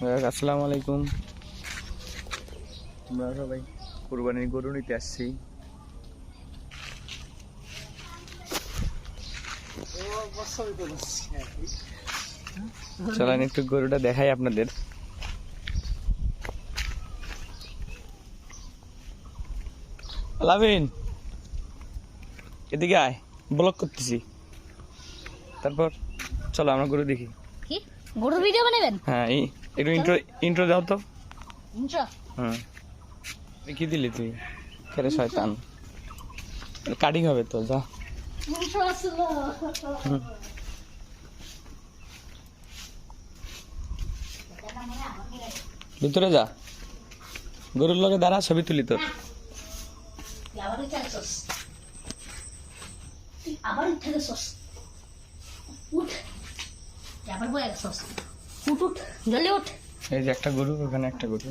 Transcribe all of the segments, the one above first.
আসসালামু আলাইকুম। আমরা সবাই কুরবানির গরু নিতে আসছি। চলেন একটু গরুটা দেখাই আপনাদের। আলামিন এদিকে আয়, ব্লক করতেছি। তারপর চলো আমরা গরু দেখি। কি গরুর ভিডিও বানাবেন? হ্যাঁ, একটু ইন্ট্রো দাও তো। ইন্ট্রো? হুম, কি দিলি তুই? কেরে শয়তান, কাটিং হবে তো, যা। ইন্ট্রো আসলো। ভিতরে যা, গরুর লগে দাঁড়া, ছবি তুলি তোর। আবার উঠে সস উঠ, আবার বয়ে সস উঠ উঠ, জলদি উঠ। এই যে একটা গরু, ওখানে একটা গরু।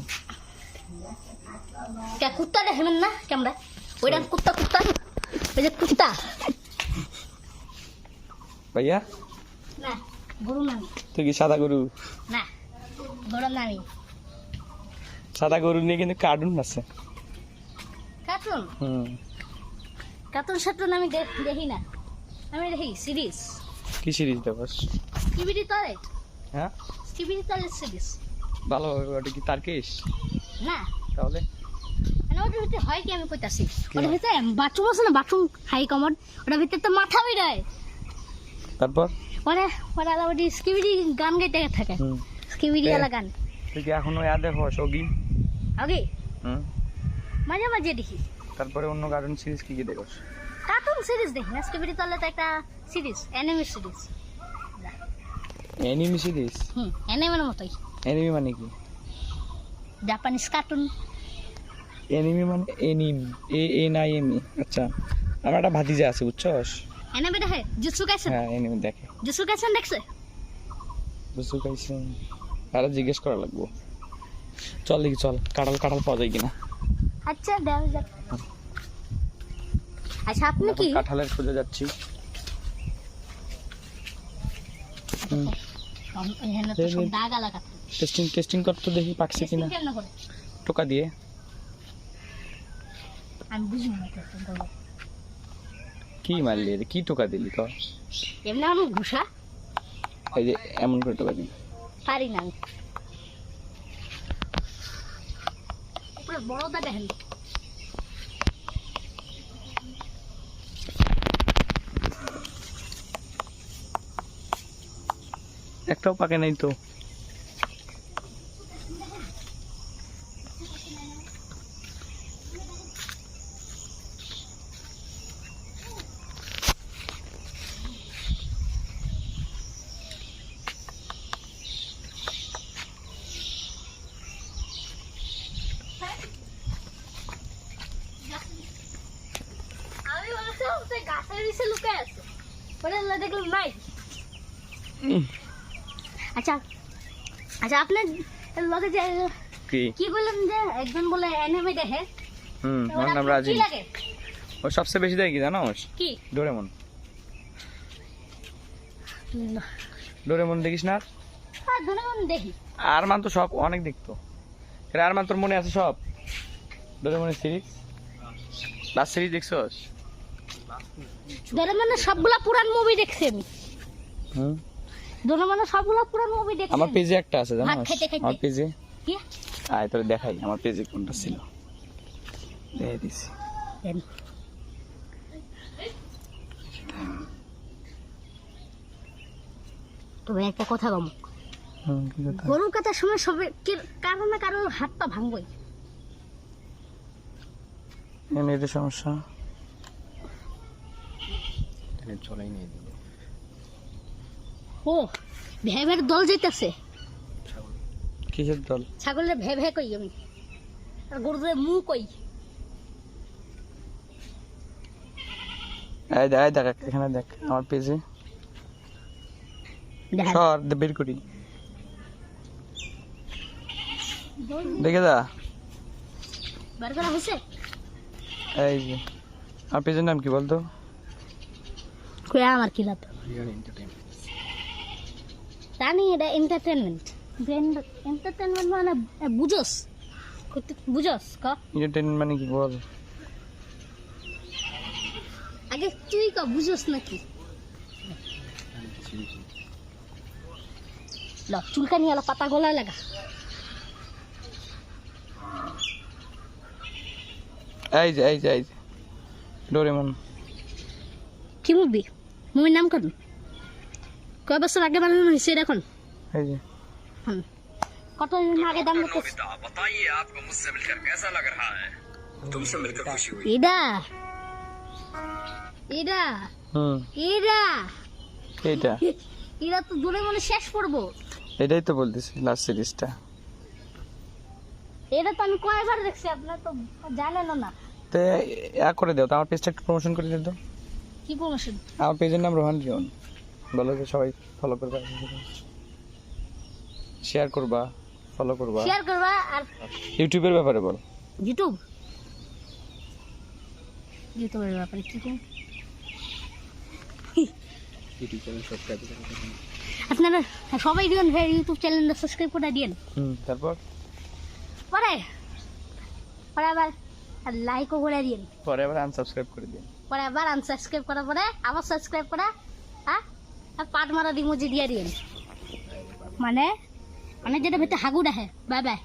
কে কুত্তা দেখেন না ক্যামেরা? ওইটা কুত্তা, কুত্তা ওই যে কুত্তা। ভাইয়া না গরু নামি তুই কি সাদা গরু? না গরু নামি। সাদা গরু নিয়ে কিন্তু কার্টুন আছে। কার্টুন? হুম, কার্টুন সার্টুন আমি দেখি না, আমি দেখি সিরিজ। কি সিরিজ দেবস? টিভিটি তলে, হ্যাঁ টিভিটি তলে সিরিজ। ভালো, ওটা কি তারকেশ? না তাহলে মানে ওটার ভিতরে হয় কি আমি কইতাছি, ওটার ভিতরে বাথরুম আছে না, বাথরুম হাই কমোড, ওটার ভিতরে তো মাথা বেরোয়। তারপর মানে মানে আলাদা স্কিবিডি গান গাইতে থাকে, স্কিবিডি আলা গান। তুই কি এখনো দেখো সগি? আগে হুম, মাঝে মাঝে দেখি। তারপরে অন্য কার্টুন সিরিজ কি কি দেখোস? কার্টুন সিরিজ দেখি না, স্কিবিডি তলে তো একটা series, anime series. Anime series? অ্যানিমের মতোই। অ্যানিমে মানে কি? Japanese cartoon. অ্যানিমে মানে ANIME। আচ্ছা, আমার একটা ভাতিজা আছে, বুঝছস? অ্যানিমে দেখে জুৎসু কাইসেন? হ্যাঁ, অ্যানিমে দেখে। জুৎসু কাইসেন দেখছে? বুঝছু কাইছেন? তারা জিজ্ঞেস করা লাগবো। চল দেখি, চল কাঁঠাল পাওয়া যায় কিনা। আচ্ছা দেখা যাক। আচ্ছা আপনি কি কাঁঠালের খুঁজে যাচ্ছি। এখানে তো সব দাগ আলা কাটছে। টেস্টিং করতে দেখি পাকছে কিনা। কেন করে টোকা দিয়ে। আমি বুঝি না টেস্টিং করব। কি মারলি রে? কি টোকা দিলি তো? এমনি আমি ঘুষা এই যে এমন করে টোকা দিলি। পারি না আমি। উপরে বড়টা দেখেন। একটাও পাকে নাই তো। আমি ভাবছিলাম যে গাছের নিচে লুকায় আছে, পরে দেখলাম নাই। আচ্ছা আচ্ছা, আপনার লগে যে কি বললেন যে একজন বলে অ্যানিমে দেখে? ওর নাম রাজি। কি লাগে? ও সবচেয়ে বেশি দেখে কি জানোস? কি? ডোরেমন দেখিস না? হ্যাঁ ডোরেমন দেখি। আরমান তো সব অনেক দেখতো। আরমান তোর মনে আছে সব ডোরেমনের সিরিজ? লাস্ট সিরিজ দেখছস? ডোরেমনের সবগুলা পুরান মুভি দেখছি আমি। ডোরেমনের সবগুলা পুরান মুভি দেখছি। আমার পেজে একটা আছে জানোস? আমার পেজে কি? আয় তোরে দেখাই আমার পেজে কোনটা ছিল। দেখে দিছি। তবে একটা কথা কম, গরু কাটার সময় সবে কারো না কারো হাত পা ভাঙবই। এমনিতে সমস্যা চলাই নিয়ে দিবে। ও ভেবের দল যাইতেছে। কিসের দল? ছাগলের ভে কই আমি, আর গরুদের মুখ কই? এই দেখ এখানে দেখ আমার পেজে সর বের করি, দেখে দা বের করা হয়েছে। এই যে আমার পেজের নাম কি বলতো? কই আমার কি লাভ? জানি এটা এন্টারটেইনমেন্ট। ব্রেন এন্টারটেইনমেন্ট মানে বুঝোস বুঝোস ক এন্টারটেইনমেন্ট মানে কি বল? আগে তুই ক বুঝোস নাকি ল চুলকানি আলা পাতা গলায় লাগা এই যে ডোরেমন। কি মুভি মুভির নাম কোন কয় বছর আগে বানানো হয়েছে এখন এই যে কত দিন আগে দাম করতেছে बताइए आपको मुझसे मिलकर कैसा लग रहा है तुमसे मिलकर खुशी हुई এডা এডা হুম এডা এইটা এরা তো দূরে মনে শেষ করবো এটাই তো বলতেছি লাস্ট সিরিজটা। এটা তো আমি কয়বার দেখছি আপনার তো জানেন না তো করে দাও তো, আমার পেজটা একটু প্রমোশন করে দিও তো। কি প্রমোশন আমার পেজের নাম রোহান রিয়ন, বলো যে সবাই ফলো করবা, শেয়ার করবা, ফলো করবা। শেয়ার করবা আর ইউটিউবের ব্যাপারে বল। ইউটিউবের ব্যাপারে কি কোন ইউটিউব চ্যানেল সাবস্ক্রাইব করতে। আপনারা সবাই দিন ভাই ইউটিউব চ্যানেলটা সাবস্ক্রাইব করে দিন তারপর পরে পরে আবার লাইকও করে দিন পরে আবার আনসাবস্ক্রাইব করে দিন, পরে আবার আনসাবস্ক্রাইব করার পরে আবার সাবস্ক্রাইব করা হ্যাঁ আর পাট মারা ইমোজি দিয়ে দিন মানে মানে যেটা ভেতরে হাগু রাখে বাই বাই।